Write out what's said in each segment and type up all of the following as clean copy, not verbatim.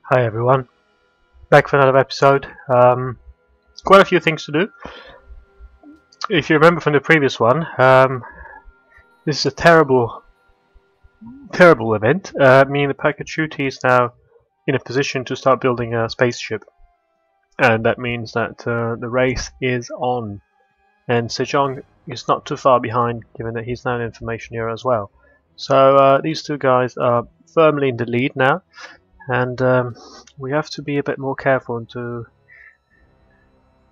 Hi everyone, back for another episode. Quite a few things to do. If you remember from the previous one, this is a terrible event. Me and the Pakachuti is now in a position to start building a spaceship, and that means that the race is on. And Sejong is not too far behind, given that he's now an information hero as well. So these two guys are firmly in the lead now. And we have to be a bit more careful into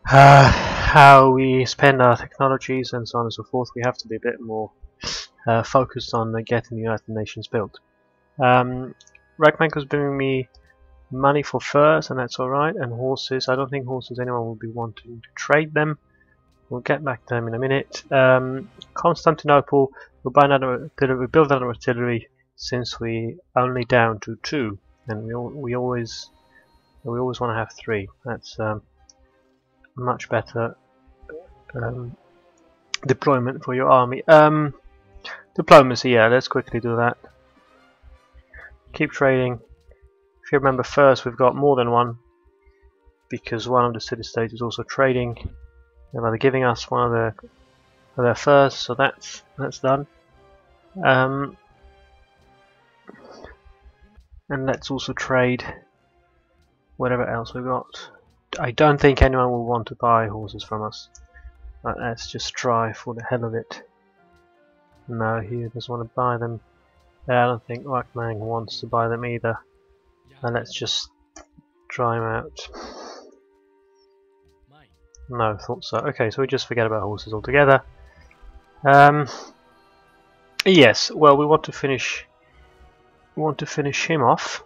how we spend our technologies and so on and so forth. We have to be a bit more focused on getting the United Nations built. Ragmanko's bringing me money for furs, and that's alright, and horses. I don't think horses anyone will be wanting to trade them. We'll get back to them in a minute. Constantinople, we'll buy another artillery, we build another artillery since we only down to 2. And we always want to have 3. That's much better deployment for your army. Diplomacy, yeah. Let's quickly do that. Keep trading. If you remember, first we've got more than one because one of the city-states is also trading. They're giving us one of their furs, so that's done. And let's also trade whatever else we got. I don't think anyone will want to buy horses from us. But let's just try for the hell of it. No, he doesn't want to buy them. I don't think Wakmang wants to buy them either. Let's just try him out. No, thought so. Okay, so we just forget about horses altogether. Yes, well, we want to finish him off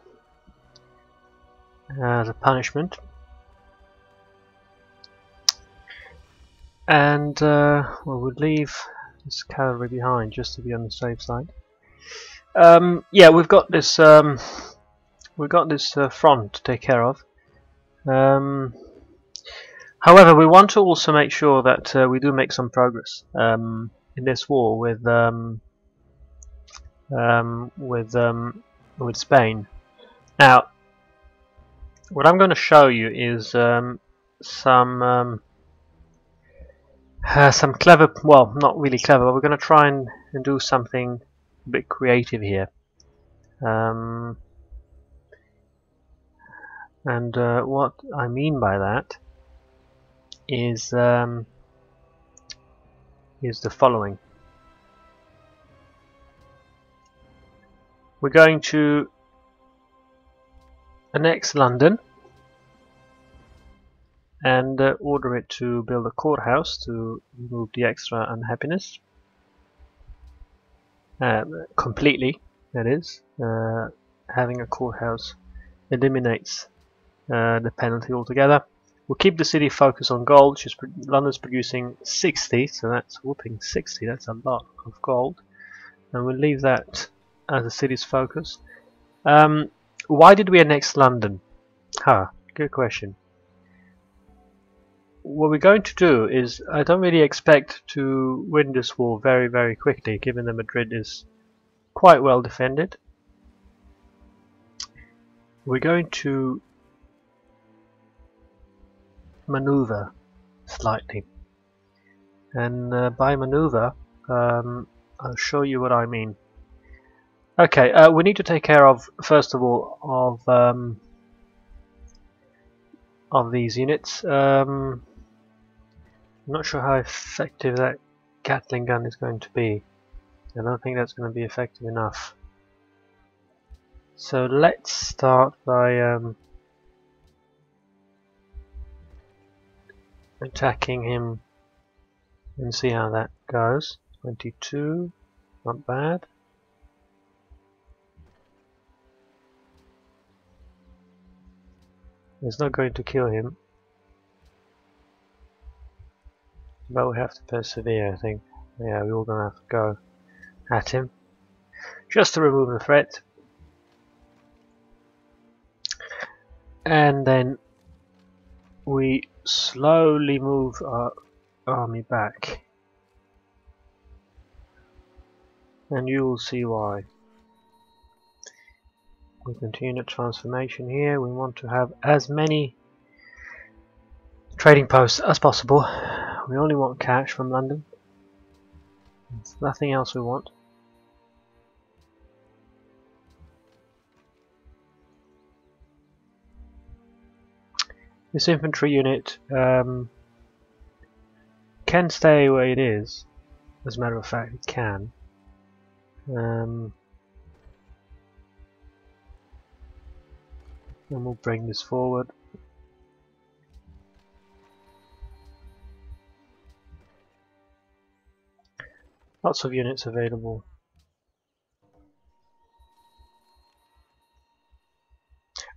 as a punishment, and well, we'll leave this cavalry behind just to be on the safe side. Yeah, we've got this front to take care of. However, we want to also make sure that we do make some progress in this war with Spain. Now, what I'm going to show you is some clever, well, not really clever, but we're going to try and do something a bit creative here. And what I mean by that is the following. We're going to annex London and order it to build a courthouse to remove the extra unhappiness. Completely, that is. Having a courthouse eliminates the penalty altogether. We'll keep the city focused on gold. London's producing 60, so that's whooping 60. That's a lot of gold. And we'll leave that as the city's focus. Why did we annex London? Good question. What we're going to do is, I don't really expect to win this war very, very quickly, given that Madrid is quite well defended. We're going to maneuver slightly, and by maneuver, I'll show you what I mean. Okay, we need to take care of, first of all, of these units. I'm not sure how effective that Gatling gun is going to be. I don't think that's going to be effective enough. So let's start by attacking him and see how that goes. 22, not bad. It's not going to kill him, but we have to persevere, I think. Yeah, we're all going to have to go at him just to remove the threat, and then we slowly move our army back, and you will see why. We continue the transformation here. We want to have as many trading posts as possible. We only want cash from London. There's nothing else we want. This infantry unit can stay where it is. As a matter of fact, it can. And we'll bring this forward. Lots of units available.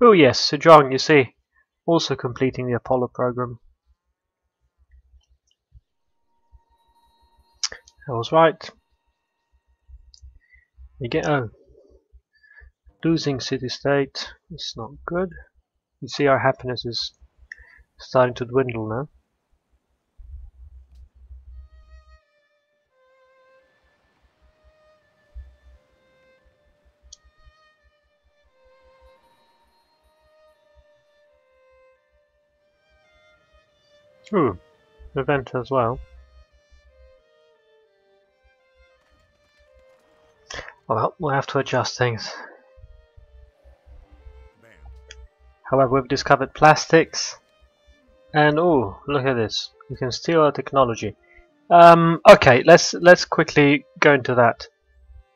Oh yes, Sejong, you see, also completing the Apollo program. I was right. You get losing city-state. It's not good. You see our happiness is starting to dwindle now. Ooh, event as well. Well, we'll have to adjust things. However, we've discovered plastics, and oh, look at this! We can steal our technology. Okay, let's quickly go into that.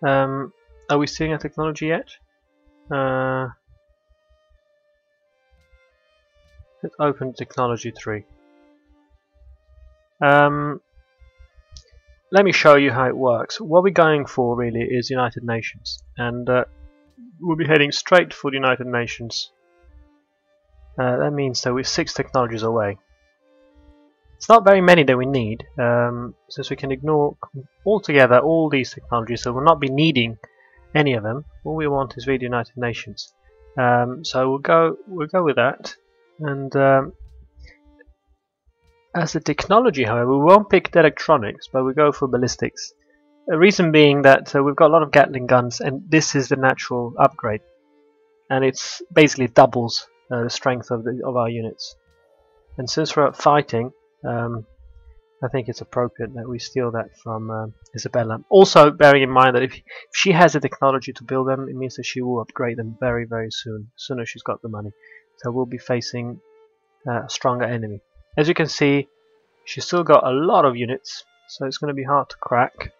Are we stealing our technology yet? Let's open technology 3. Let me show you how it works. What we're going for really is United Nations, and we'll be heading straight for the United Nations. That means that we're 6 technologies away. It's not very many that we need, since we can ignore altogether all these technologies, so we'll not be needing any of them. All we want is really the United Nations. So we'll go with that, and as a technology, however, we won't pick the electronics, but we go for ballistics. The reason being that we've got a lot of Gatling guns, and this is the natural upgrade, and it's basically doubles the strength of our units. And since we're fighting, I think it's appropriate that we steal that from Isabella. Also, bearing in mind that if she has the technology to build them, it means that she will upgrade them very, very soon, as soon as she's got the money. So we'll be facing a stronger enemy. As you can see, she's still got a lot of units, so it's going to be hard to crack.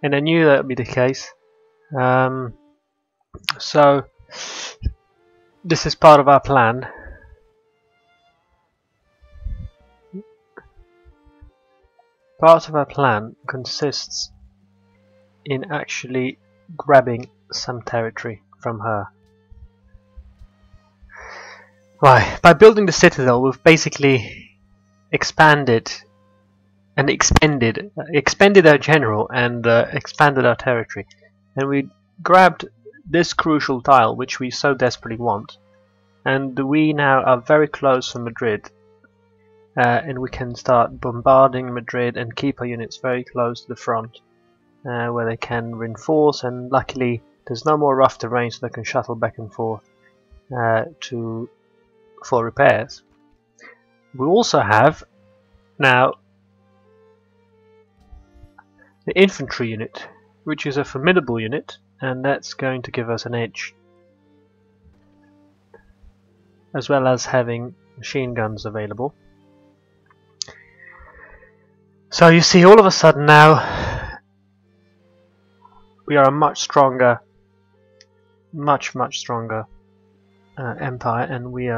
And I knew that would be the case. So this is part of our plan. Part of our plan consists in actually grabbing some territory from her. Why? By building the citadel, we've basically expanded and expended our general and expanded our territory. And we grabbed this crucial tile, which we so desperately want. And we now are very close from Madrid. And we can start bombarding Madrid and keep our units very close to the front, where they can reinforce, and luckily there's no more rough terrain, so they can shuttle back and forth for repairs. We also have now the infantry unit, which is a formidable unit, and that's going to give us an edge, as well as having machine guns available. So you see, all of a sudden now we are a much stronger, much stronger empire, and we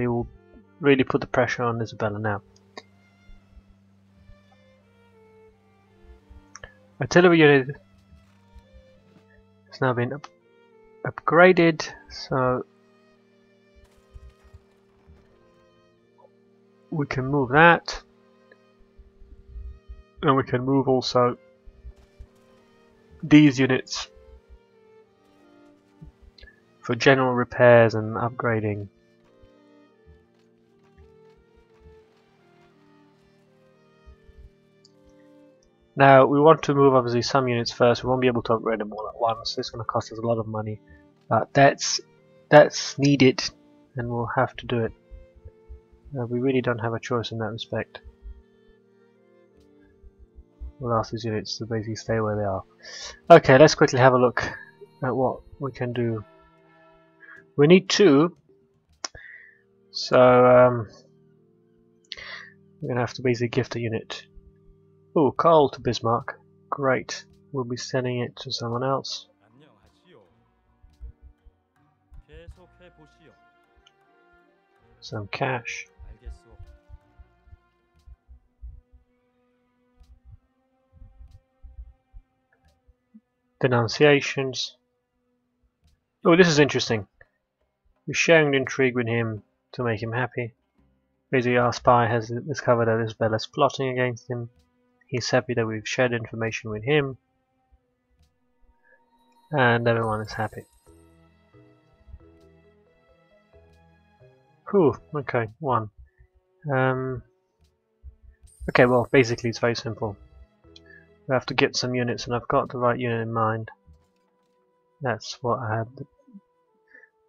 will really put the pressure on Isabella now. Artillery unit has now been upgraded, so we can move that. And we can move also these units for general repairs and upgrading. Now we want to move obviously some units first. We won't be able to upgrade them all at once. It's going to cost us a lot of money, but that's needed, and we'll have to do it. We really don't have a choice in that respect. We'll ask these units to basically stay where they are. Okay, let's quickly have a look at what we can do. We need 2, so we're gonna have to basically gift a unit. Oh, coal to Bismarck. Great. We'll be sending it to someone else. Some cash. Denunciations. Oh, this is interesting. We're sharing the intrigue with him to make him happy. Basically, our spy has discovered that Isabella's plotting against him. He's happy that we've shared information with him, and everyone is happy. Whew, okay, 1. Okay, well, basically it's very simple. We have to get some units, and I've got the right unit in mind. That's what I had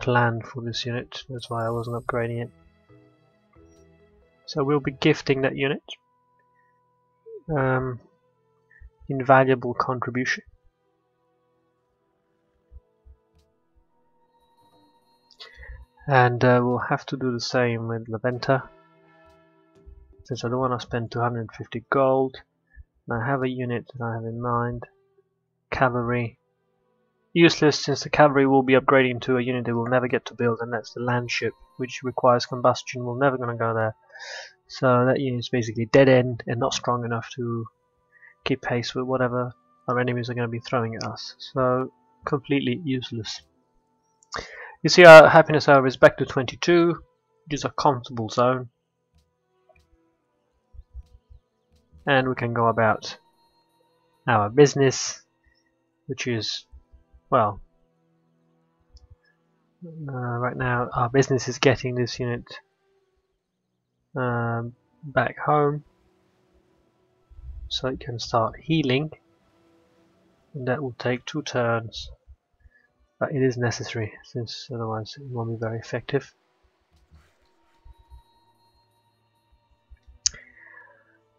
planned for this unit, that's why I wasn't upgrading it. So we'll be gifting that unit. Invaluable contribution. And we'll have to do the same with Laventa, since I don't want to spend 250 gold. And I have a unit that I have in mind. Cavalry. Useless, since the cavalry will be upgrading to a unit they will never get to build, and that's the land ship, which requires combustion. We're never going to go there. So that unit is basically dead end and not strong enough to keep pace with whatever our enemies are going to be throwing at us. So completely useless. You see our happiness hour is back to 22, which is a comfortable zone. And we can go about our business, which is, well, right now our business is getting this unit back home so it can start healing, and that will take 2 turns, but it is necessary since otherwise it won't be very effective.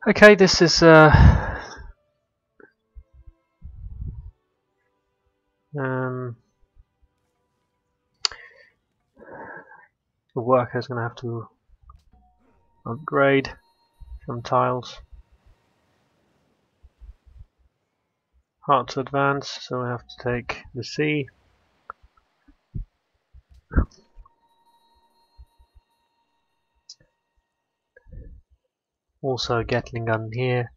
Okay, this is the worker's going to have to upgrade some tiles. Hard to advance, so we have to take the sea. Also a Gatling gun here.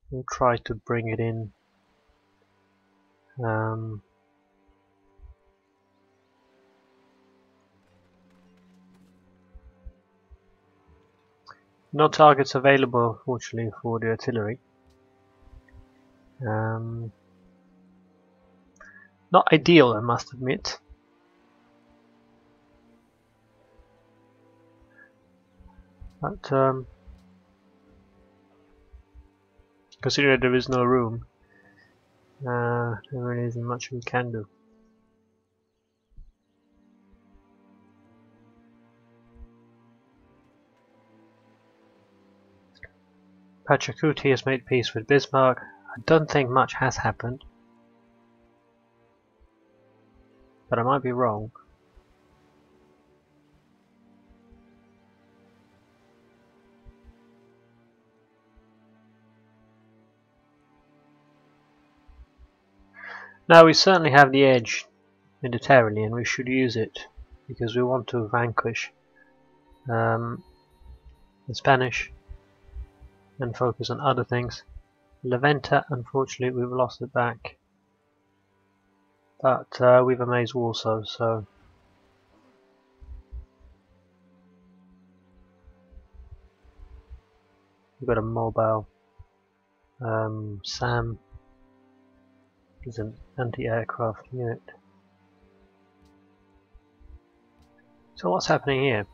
We'll try to bring it in. No targets available, fortunately, for the artillery. Not ideal, I must admit. But considering there is no room, there really isn't much we can do. Pachacuti has made peace with Bismarck. I don't think much has happened, but I might be wrong. Now we certainly have the edge militarily, and we should use it because we want to vanquish the Spanish and focus on other things. Laventa, unfortunately, we've lost it back, but we've amazed Warsaw, so we've got a mobile SAM. Is an anti-aircraft unit. So what's happening here?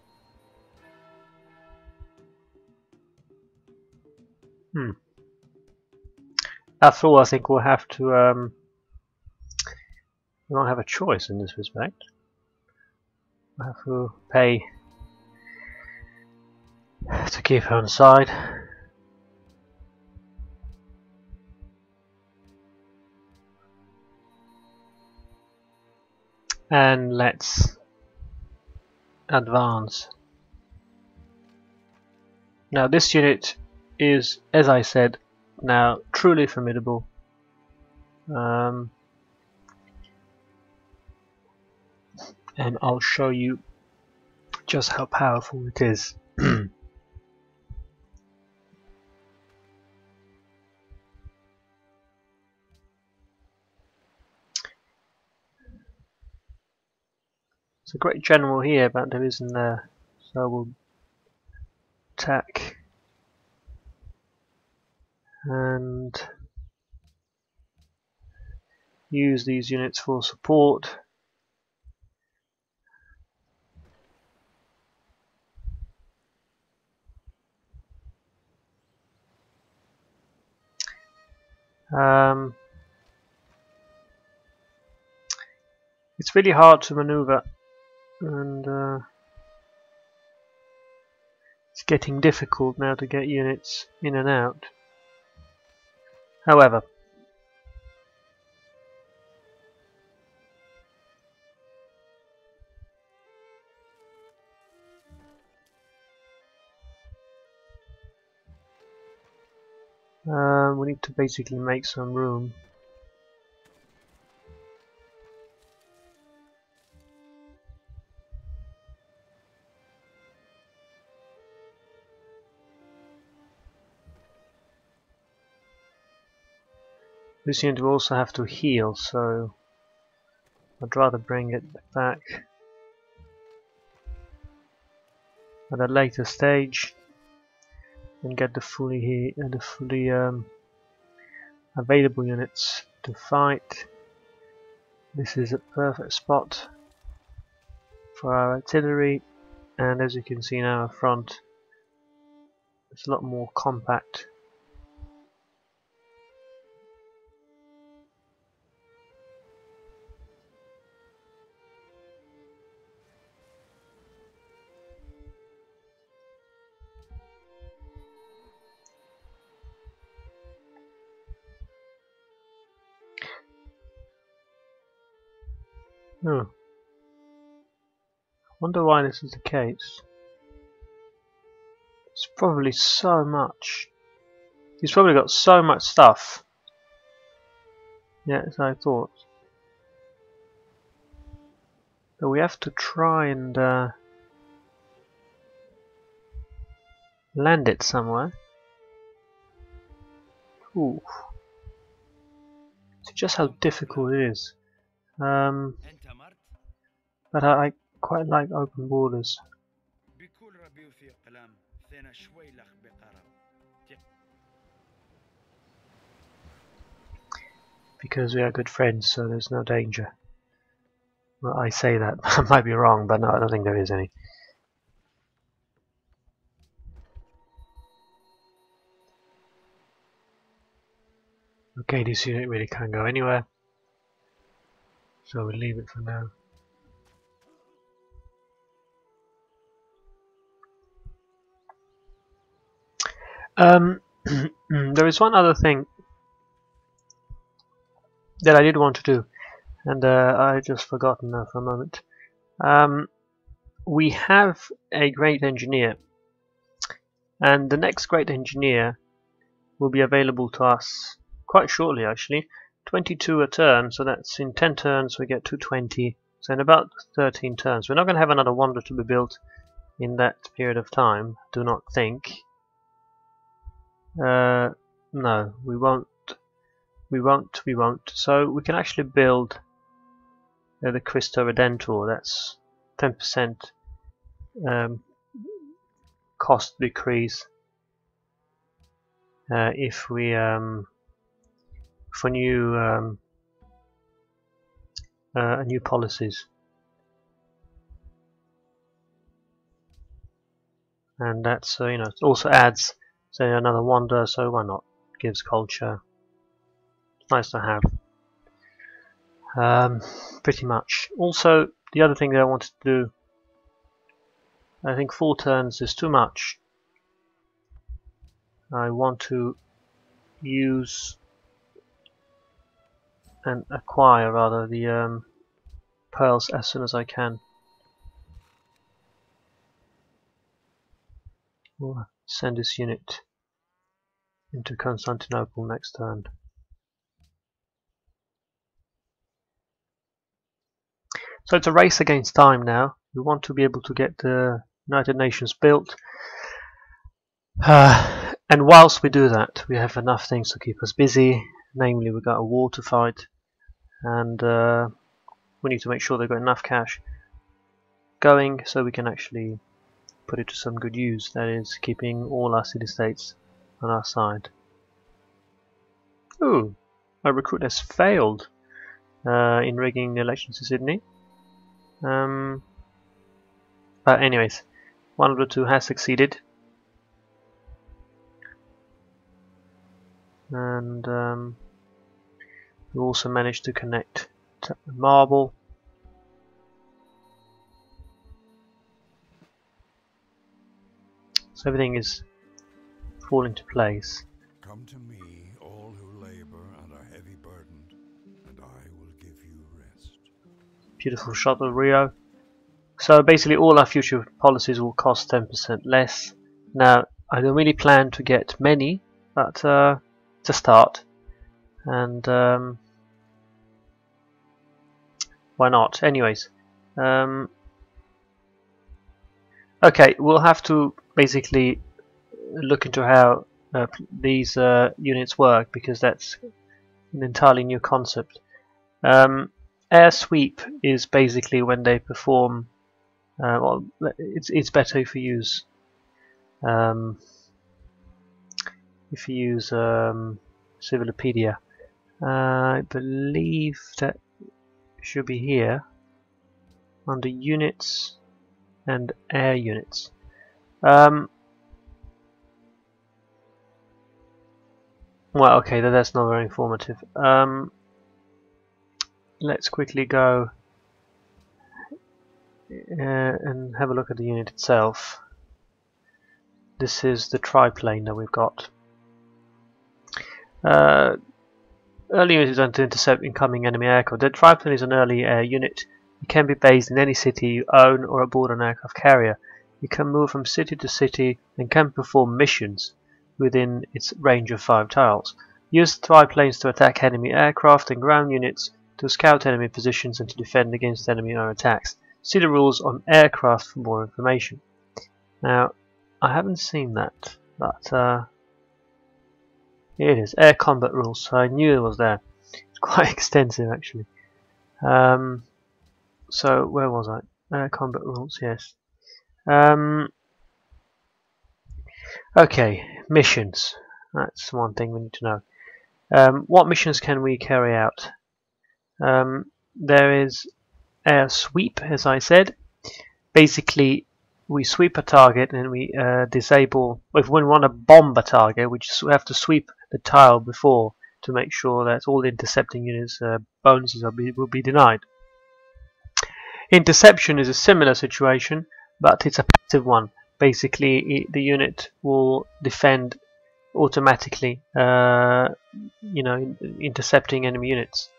after all, I think we'll have to. We don't have a choice in this respect. We'll have to pay to keep her on side. And let's advance. Now this unit is, as I said, now truly formidable. And I'll show you just how powerful it is. It's a great general here, but there isn't there, so we'll attack and use these units for support. It's really hard to maneuver, and it's getting difficult now to get units in and out. However, we need to basically make some room. This unit will also have to heal, so I'd rather bring it back at a later stage and get the fully available units to fight. This is a perfect spot for our artillery, and as you can see now, our front is a lot more compact. Oh. Wonder why this is the case. It's probably so much. He's probably got so much stuff. Yeah, as I thought. But we have to try and land it somewhere. Ooh. It's just how difficult it is. But I quite like open borders. Because we are good friends, so there's no danger. Well, I say that, I might be wrong, but no, I don't think there is any. Okay, this unit really can't go anywhere, so we'll leave it for now. There is one other thing that I did want to do, and I just forgotten now for a moment. We have a great engineer, and the next great engineer will be available to us quite shortly, actually. 22 a turn, so that's in 10 turns we get 220, so in about 13 turns. We're not going to have another wonder to be built in that period of time, do not think. No, we won't. So we can actually build the Cristo Redentor. That's 10% cost decrease if we for new policies, and that's you know, it also adds say another wonder, so why not? Gives culture. nice to have. Pretty much. Also, the other thing that I wanted to do, I think 4 turns is too much. I want to use and acquire rather the pearls as soon as I can. We'll send this unit into Constantinople next turn. So it's a race against time now. We want to be able to get the United Nations built. And whilst we do that, we have enough things to keep us busy. Namely, we've got a war to fight, and we need to make sure they've got enough cash going so we can actually put it to some good use. That is, keeping all our city-states on our side. Ooh, our recruit has failed in rigging the elections in Sydney. But anyways, one of the two has succeeded. And we also managed to connect to marble. So everything is falling to place. Come to me, all who labor and are heavy burdened, and I will give you rest. Beautiful shot of Rio. So basically all our future policies will cost 10% less. Now, I don't really plan to get many, but it's a start. And why not? Anyways, okay, we'll have to basically look into how these units work, because that's an entirely new concept. Air sweep is basically when they perform. Well, it's better if you use Civilopedia. I believe that should be here under units and air units. Well, okay, that's not very informative. Let's quickly go and have a look at the unit itself. This is the triplane that we've got. Early unit is done to intercept incoming enemy aircraft. The triplane is an early air unit. It can be based in any city you own or aboard an aircraft carrier. It can move from city to city and can perform missions within its range of 5 tiles. Use triplanes to attack enemy aircraft and ground units, to scout enemy positions and to defend against enemy air attacks. See the rules on aircraft for more information. Now, I haven't seen that, but here it is, air combat rules. So I knew it was there. It's quite extensive actually. So where was I? Air combat rules, yes. Okay, missions. That's one thing we need to know. What missions can we carry out? There is air sweep, as I said. Basically, we sweep a target and we disable. If we want to bomb a target, we just have to sweep the tile before to make sure that all intercepting units' bonuses will be denied. Interception is a similar situation, but it's a passive one. Basically, the unit will defend automatically, intercepting enemy units.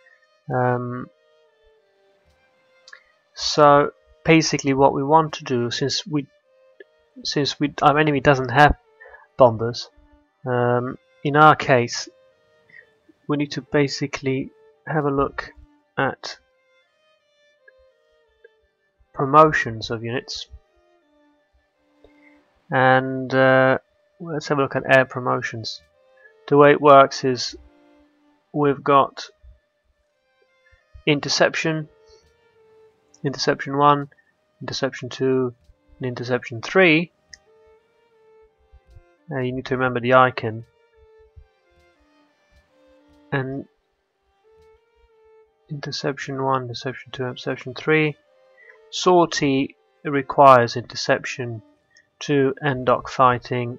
So basically, what we want to do, since our enemy doesn't have bombers, in our case, we need to basically have a look at promotions of units, and let's have a look at air promotions. The way it works is we've got interception, interception 1, interception 2, and interception 3. You need to remember the icon. And interception 1, interception 2, interception 3. Sortie requires interception 2 and dogfighting.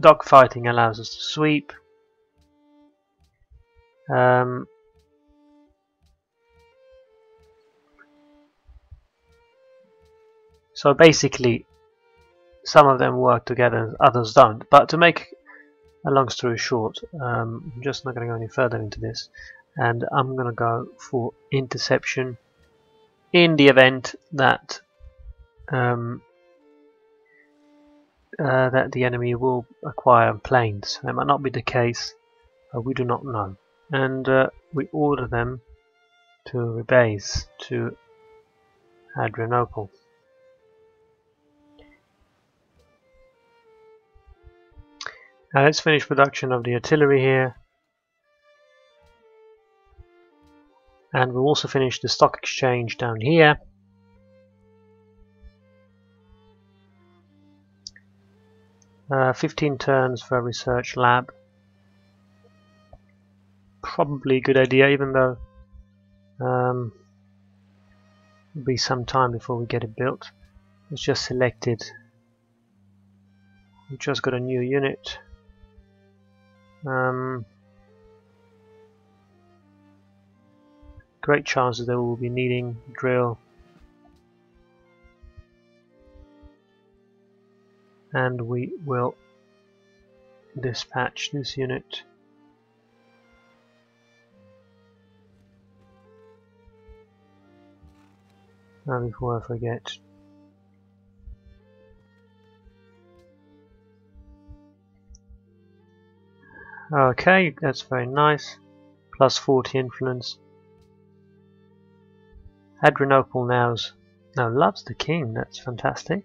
Dogfighting allows us to sweep. Um, so basically, some of them work together, others don't. But to make a long story short, I'm just not going to go any further into this, and I'm going to go for interception in the event that that the enemy will acquire planes. That might not be the case, but we do not know. And we order them to rebase to Adrianople. Now let's finish production of the artillery here, and we'll also finish the stock exchange down here. Uh, 15 turns for a research lab. Probably a good idea, even though it'll be some time before we get it built. It's just selected. We've just got a new unit. Great chances that we'll be needing drill. And we will dispatch this unit. Now before I forget. Okay, that's very nice. Plus 40 influence. Adrianople now loves the king, that's fantastic.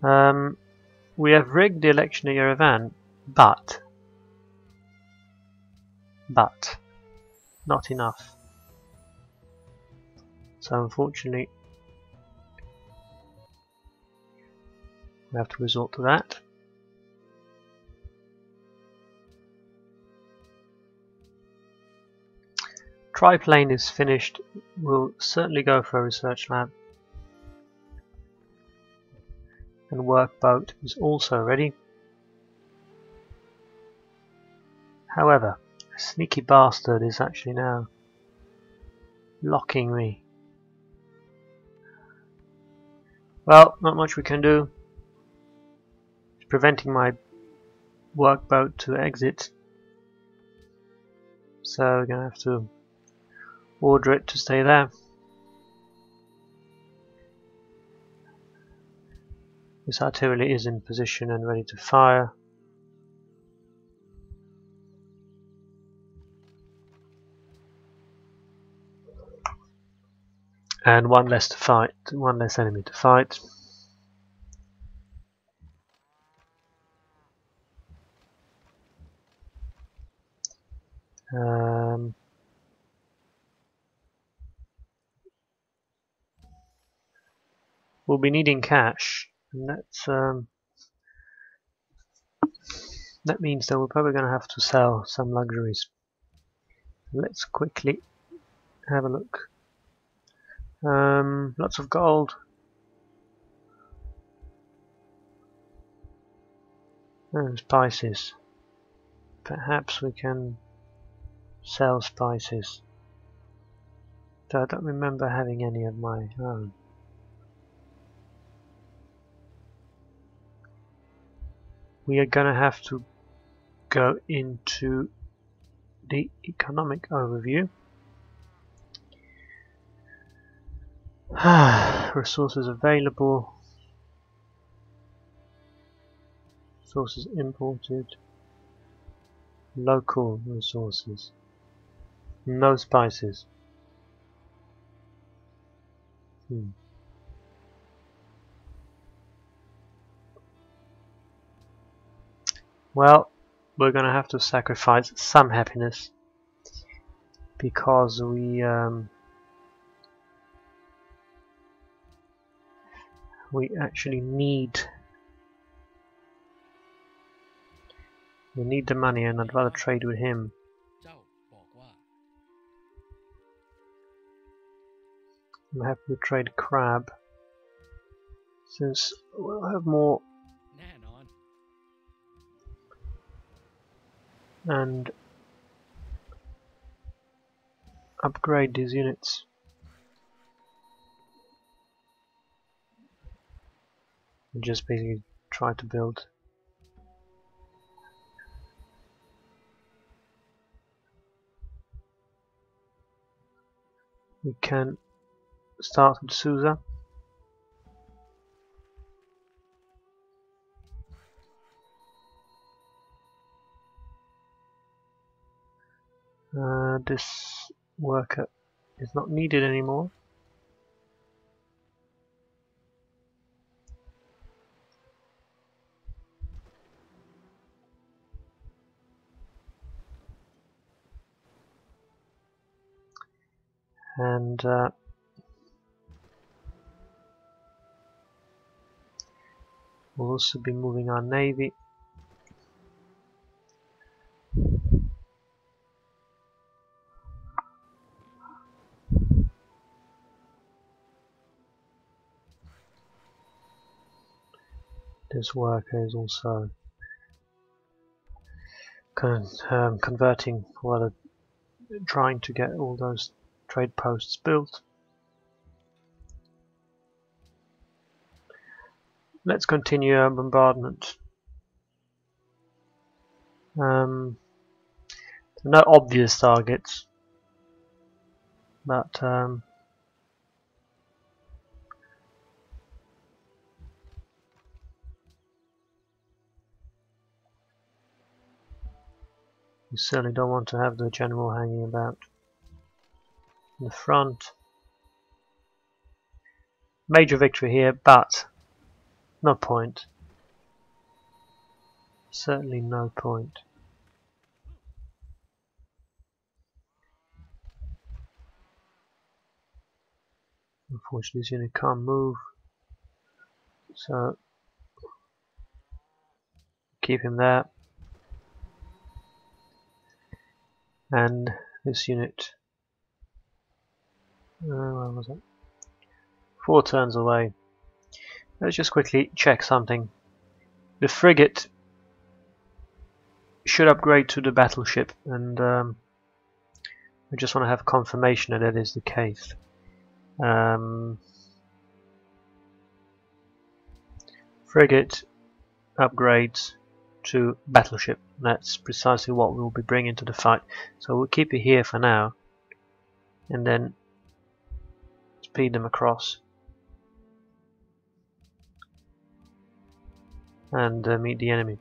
We have rigged the election of Yerevan, but not enough. So unfortunately we have to resort to that. Triplane is finished. We'll certainly go for a research lab. And workboat is also ready. However, a sneaky bastard is actually now blocking me. Well, not much we can do. It's preventing my workboat to exit. So we're going to have to order it to stay there. This artillery is in position and ready to fire. And one less to fight, one less enemy to fight. We'll be needing cash, and that means that we're probably going to have to sell some luxuries. Let's quickly have a look. Lots of gold. And spices. Perhaps we can sell spices. Though I don't remember having any of my own. We are going to have to go into the economic overview. Resources available. Resources imported. Local resources. No spices. Well, we're going to have to sacrifice some happiness because we actually need the money, and I'd rather trade with him. I'm happy to trade crab since we'll have more and upgrade these units. And just basically try to build. We can start with Susa. This worker is not needed anymore. And we'll also be moving our navy. This worker is also converting, well, trying to get all those trade posts built. Let's continue our bombardment. No obvious targets, but you certainly don't want to have the general hanging about in the front. Major victory here, but no point. Certainly no point. Unfortunately, this unit can't move, so keep him there. And this unit, where was it? 4 turns away. Let's just quickly check something. The frigate should upgrade to the battleship, and I just want to have confirmation that that is the case. Frigate upgrades to battleship. That's precisely what we'll be bringing to the fight. So we'll keep it here for now, and then speed them across and meet the enemy.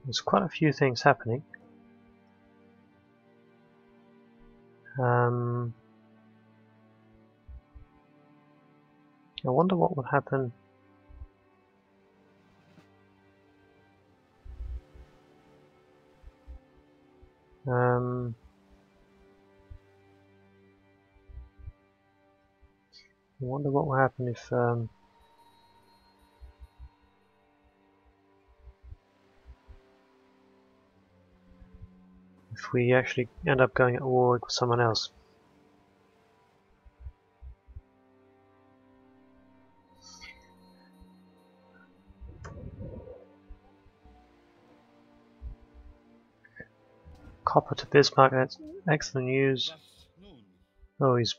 There's quite a few things happening. I wonder what would happen I wonder what will happen if we actually end up going at war with someone else. Copper to Bismarck, that's excellent news. Oh, he's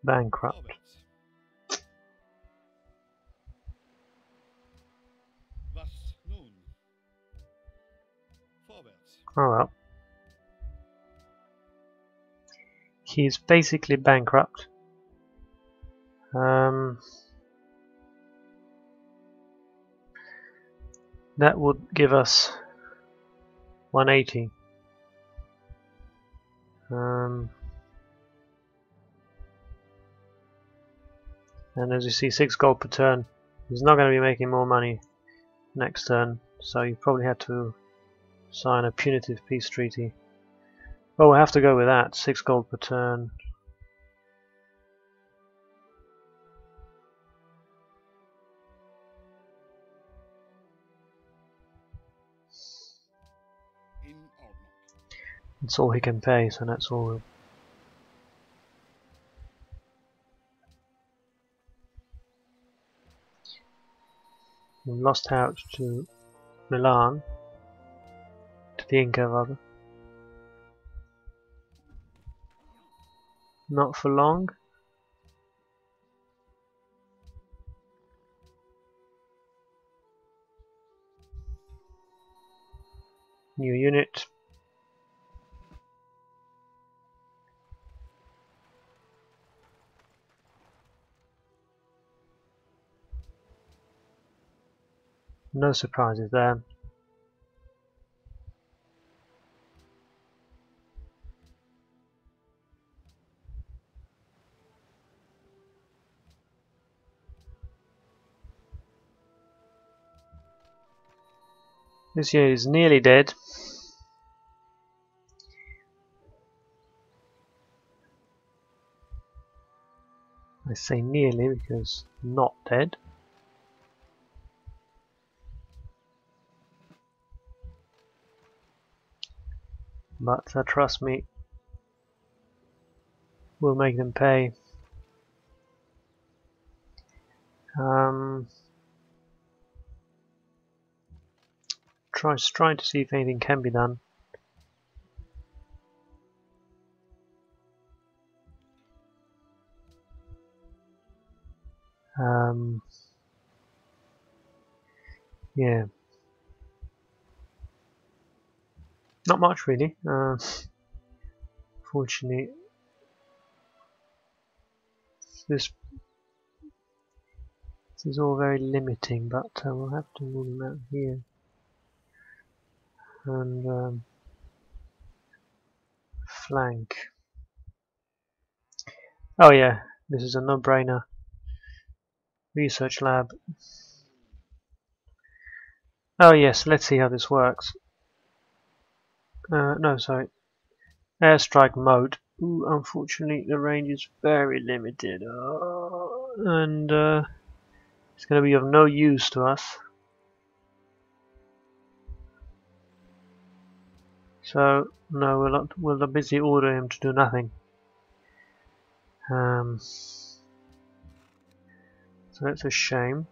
bankrupt. Oh well. He's basically bankrupt. That would give us 180. And as you see, 6 gold per turn. He's not going to be making more money next turn, so you probably had to sign a punitive peace treaty. Well, we'll have to go with that. 6 gold per turn. It's all he can pay, so that's all. We lost out to Milan, to the Inca rather. Not for long. New unit. No surprises there. This unit is nearly dead. I say nearly because not dead. But trust me, we'll make them pay. Trying to see if anything can be done. Yeah, not much really. Fortunately, this is all very limiting, but we'll have to move them out here and flank. Oh yeah, this is a no-brainer. Research lab. Oh yes, let's see how this works. No, sorry. Airstrike mode. Ooh, unfortunately, the range is very limited, and it's going to be of no use to us. So no, we'll busy order him to do nothing. So that's a shame.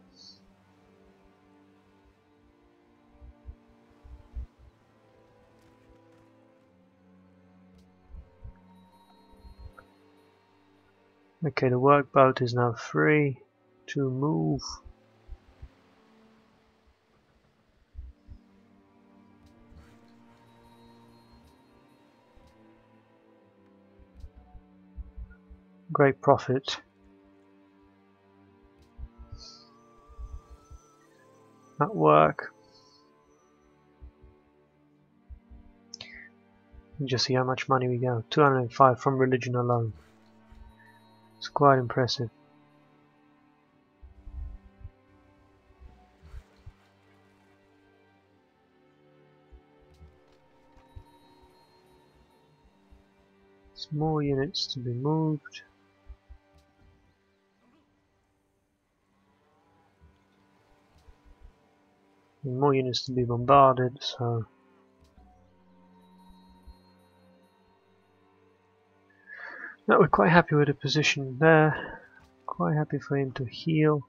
Okay, the workboat is now free to move. Great profit. At work. You just see how much money we got. 205 from religion alone. It's quite impressive. More units to be moved. And more units to be bombarded, so no, we're quite happy with the position there. Quite happy for him to heal.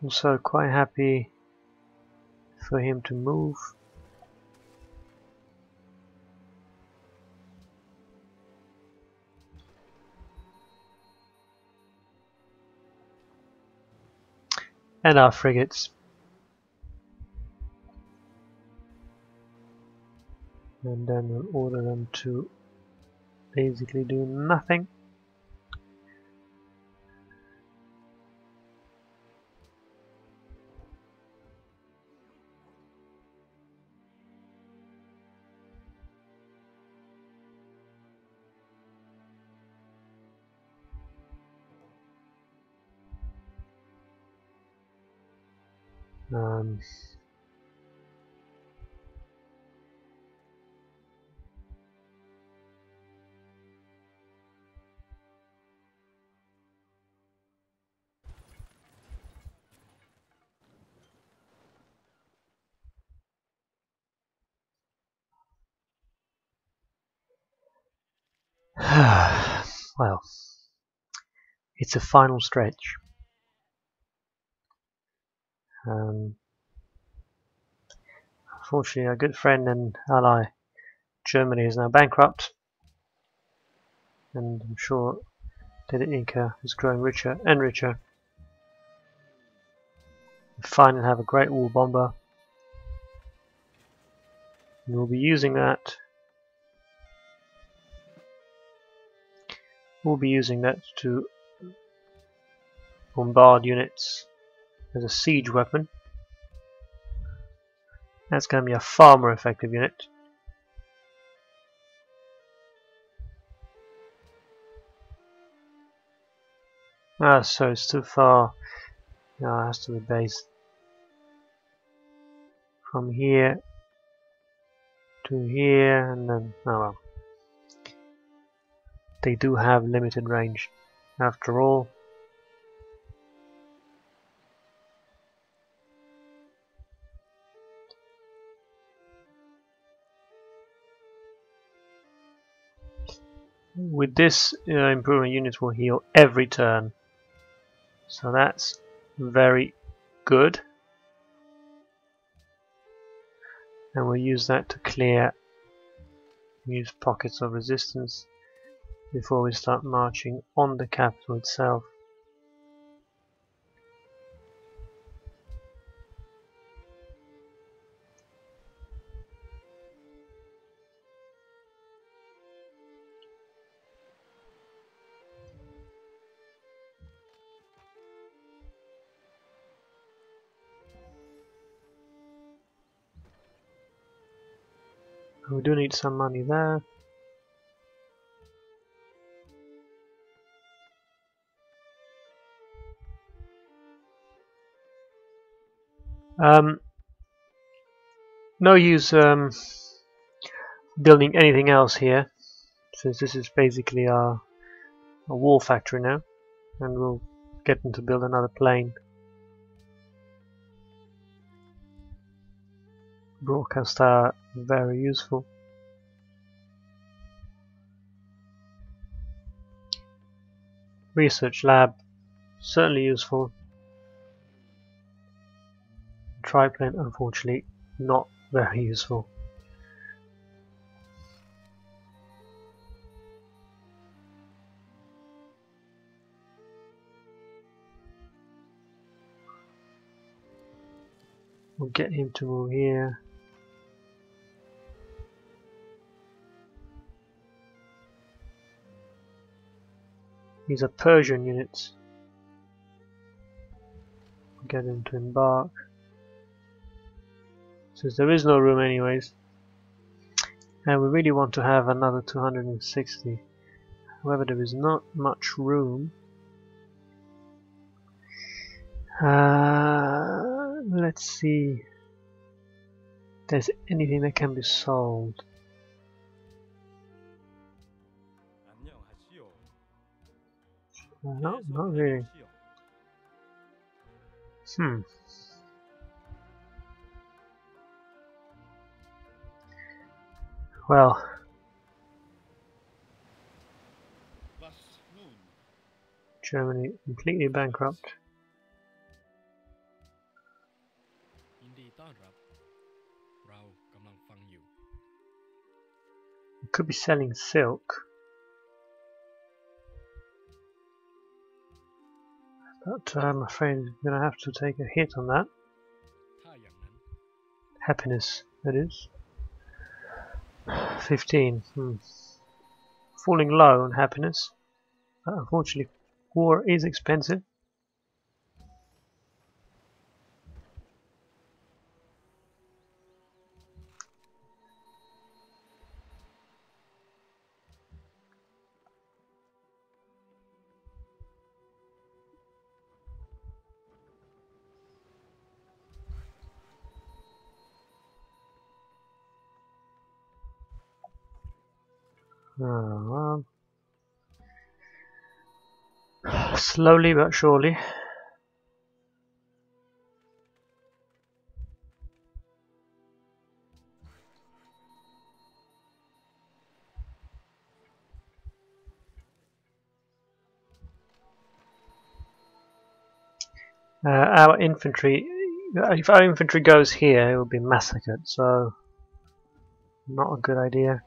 Also quite happy for him to move. And our frigates. And then we'll order them to basically do nothing. Um, Well, it's a final stretch. Unfortunately, our good friend and ally Germany is now bankrupt, and I'm sure that the Inca is growing richer and richer. We finally have a great war bomber, and we'll be using that. We'll be using that to bombard units as a siege weapon. That's going to be a far more effective unit. So it's too far. No, it has to be based from here to here, and then, oh well. They do have limited range after all. With this improvement, units will heal every turn, so that's very good, and we'll use that to clear use pockets of resistance before we start marching on the capital itself. We do need some money there. No use building anything else here, since this is basically a war factory now, and we'll get them to build another plane. Broadcast tower, very useful. Research lab, certainly useful. Triplane, unfortunately, not very useful. We'll get him to move here. These are Persian units. We'll get him to embark. Since there is no room anyways. And we really want to have another 260. However, there is not much room. Let's see if there's anything that can be sold. No, not really. Well, Germany completely bankrupt. We could be selling silk, but I'm afraid we're gonna have to take a hit on that. Happiness, that is. 15. Falling low on happiness. But unfortunately, war is expensive. Well, slowly but surely. Our infantry, if our infantry goes here, it will be massacred, so not a good idea.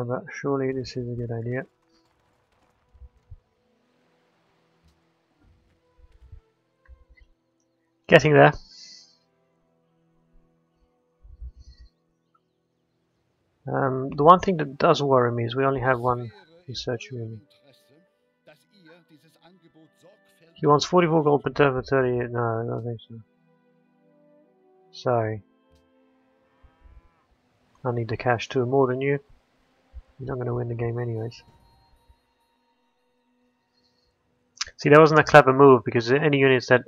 But surely this is a good idea. Getting there. The one thing that does worry me is we only have one research unit. He wants 44 gold per turn for 30. No, I don't think so. Sorry. I need the cash too, more than you. You're not going to win the game anyways. See, that wasn't a clever move because any units that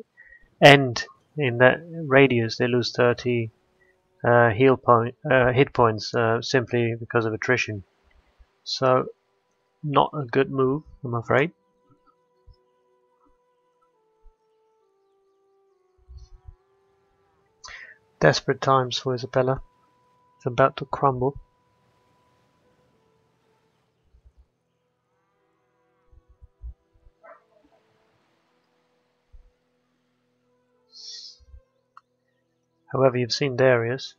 end in that radius, they lose 30 hit points simply because of attrition. So, not a good move, I'm afraid. Desperate times for Isabella. It's about to crumble. However, you've seen Darius.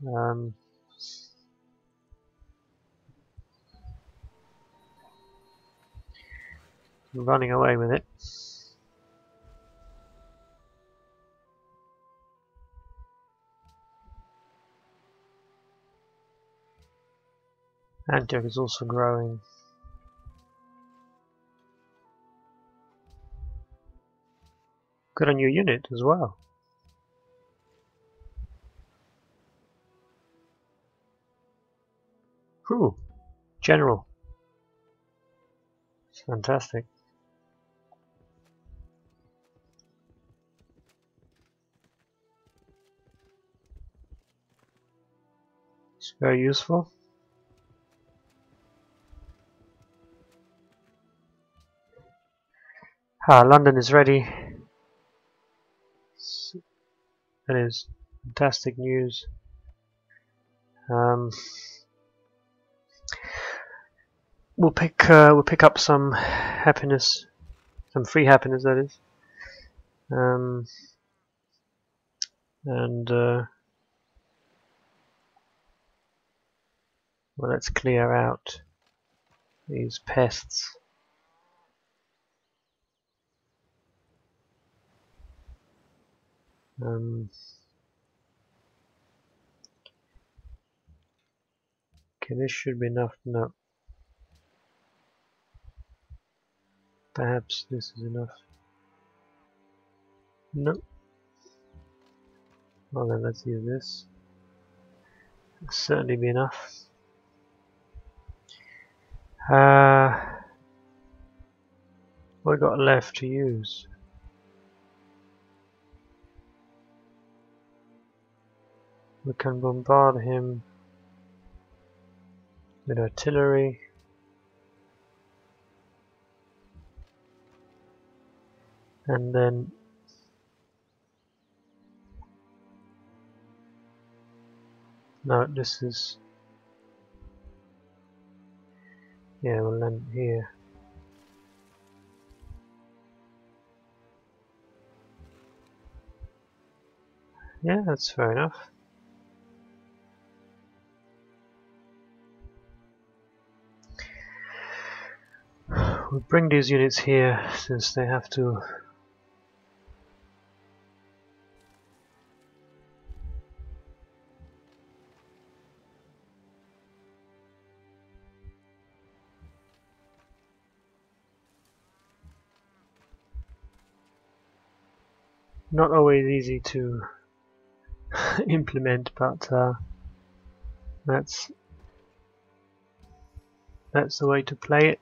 Running away with it. Antioch is also growing. Good on your unit as well. Whew. General. It's fantastic. It's very useful. London is ready. That is fantastic news. We'll pick up some happiness, some free happiness, that is. Well, let's clear out these pests. Okay, this should be enough. No. Perhaps this is enough. No. Well then, let's use this. It'll certainly be enough. What we got left to use? We can bombard him with artillery. And then no, this is, yeah, we'll land here. Yeah, that's fair enough. We'll bring these units here since they have to not always easy to implement, but that's the way to play it.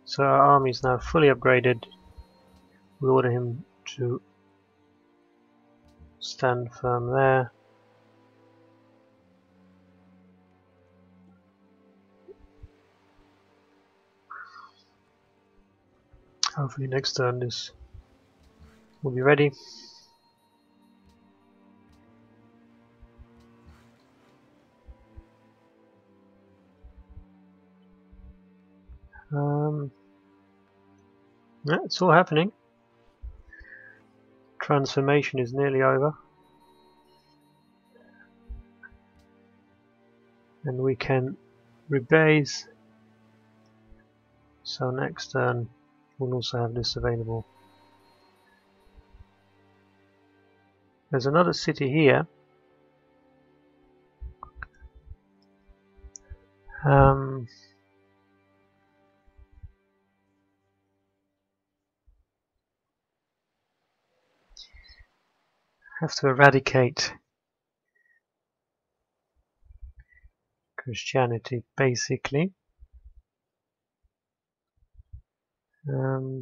So our army is now fully upgraded. We order him to stand firm there. Hopefully next turn this will be ready. Yeah, it's all happening. Transformation is nearly over. And we can rebase. So next turn we'll also have this available. There's another city here. Have to eradicate Christianity, basically. Yeah,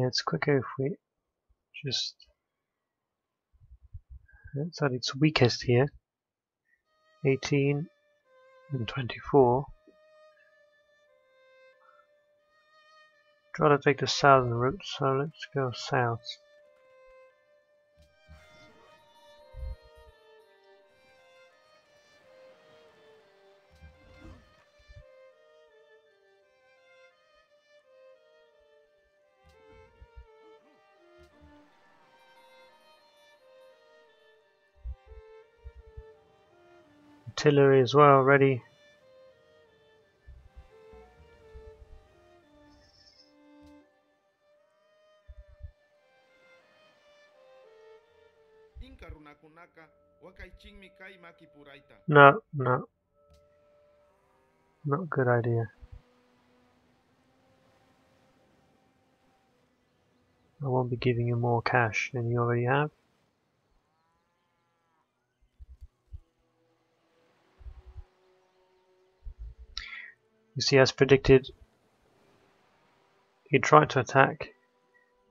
it's quicker if we just... It's at its weakest here. 18 and 24. Try to take the southern route, so let's go south. Artillery as well, ready. No, no. Not a good idea. I won't be giving you more cash than you already have. You see, as predicted, he tried to attack.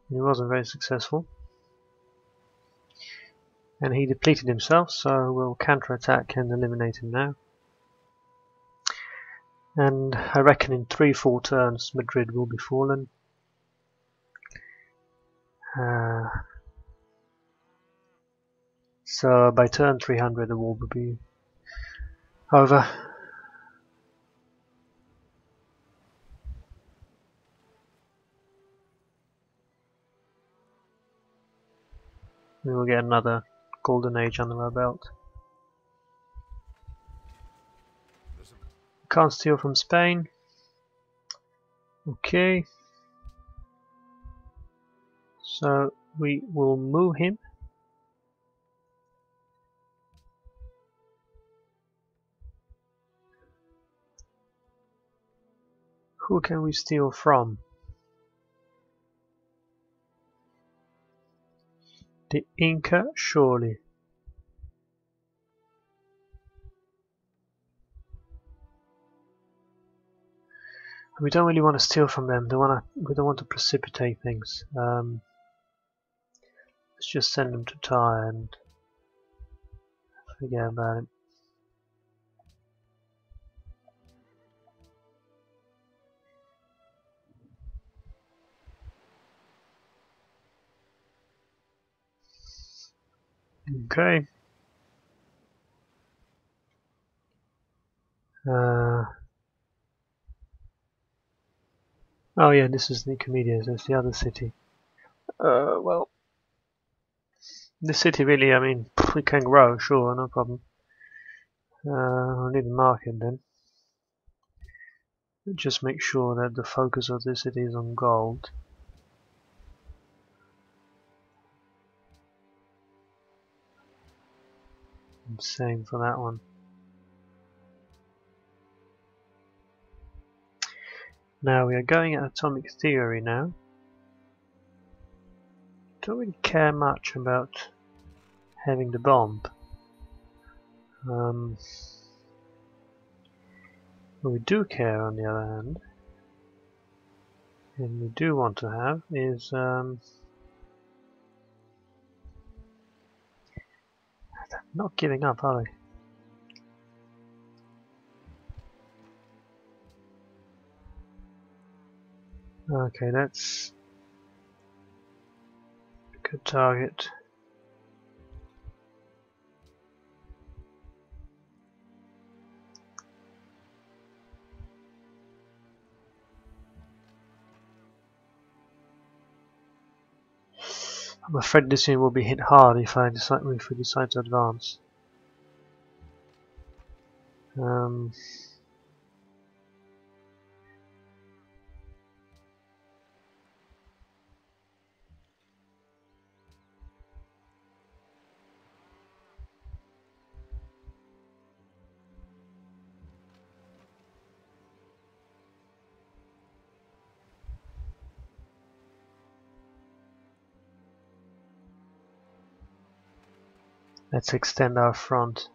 He wasn't very successful. And he depleted himself, so we'll counter-attack and eliminate him now. And I reckon in 3-4 turns Madrid will be fallen. So by turn 300 the war will be over. We will get another golden age under our belt. Can't steal from Spain. Okay. So we will move him. Who can we steal from? The Inca, surely. We don't really want to steal from them. We don't want to precipitate things. Let's just send them to Tyre and forget about it. Okay. Oh yeah, this is Nicomedes. That's the other city. Well, this city really, I mean, we can grow, sure, no problem. I'll need a market then. Just make sure that the focus of this city is on gold. And same for that one. Now we are going at atomic theory now. Don't really care much about having the bomb. What we do care, on the other hand, and we do want to have, is not giving up, are they? Okay, that's a good target. I'm afraid this unit will be hit hard if we decide to advance. Let's extend our front.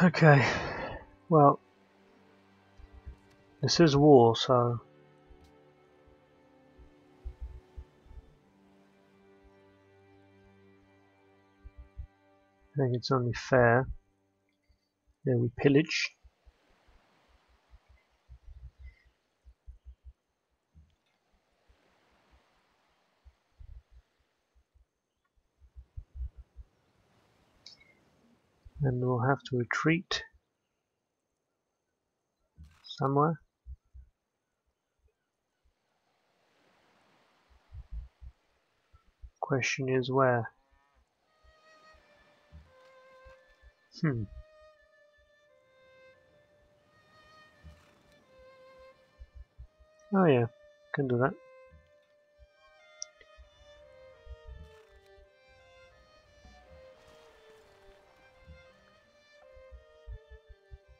Okay, well, this is war, so I think it's only fair. Yeah, we pillage. And we'll have to retreat somewhere. Question is where? Oh yeah, can do that.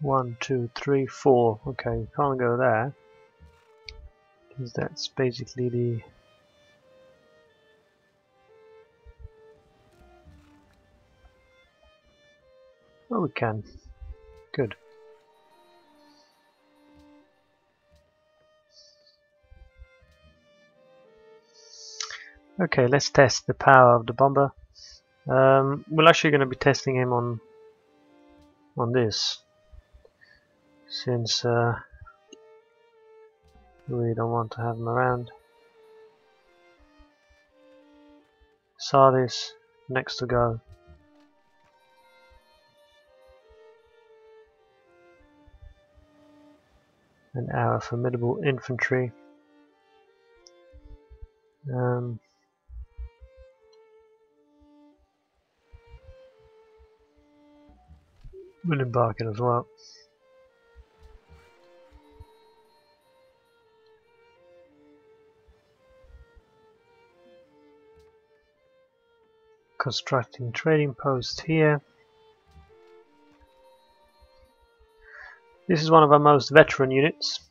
One, two, three, four. Okay, can't go there. Because that's basically the... Oh, we can. Good. Okay, let's test the power of the bomber. We're actually going to be testing him on this, since we don't want to have him around. Sardis, next to go. And our formidable infantry. We'll embark it as well. Constructing trading post here. This is one of our most veteran units.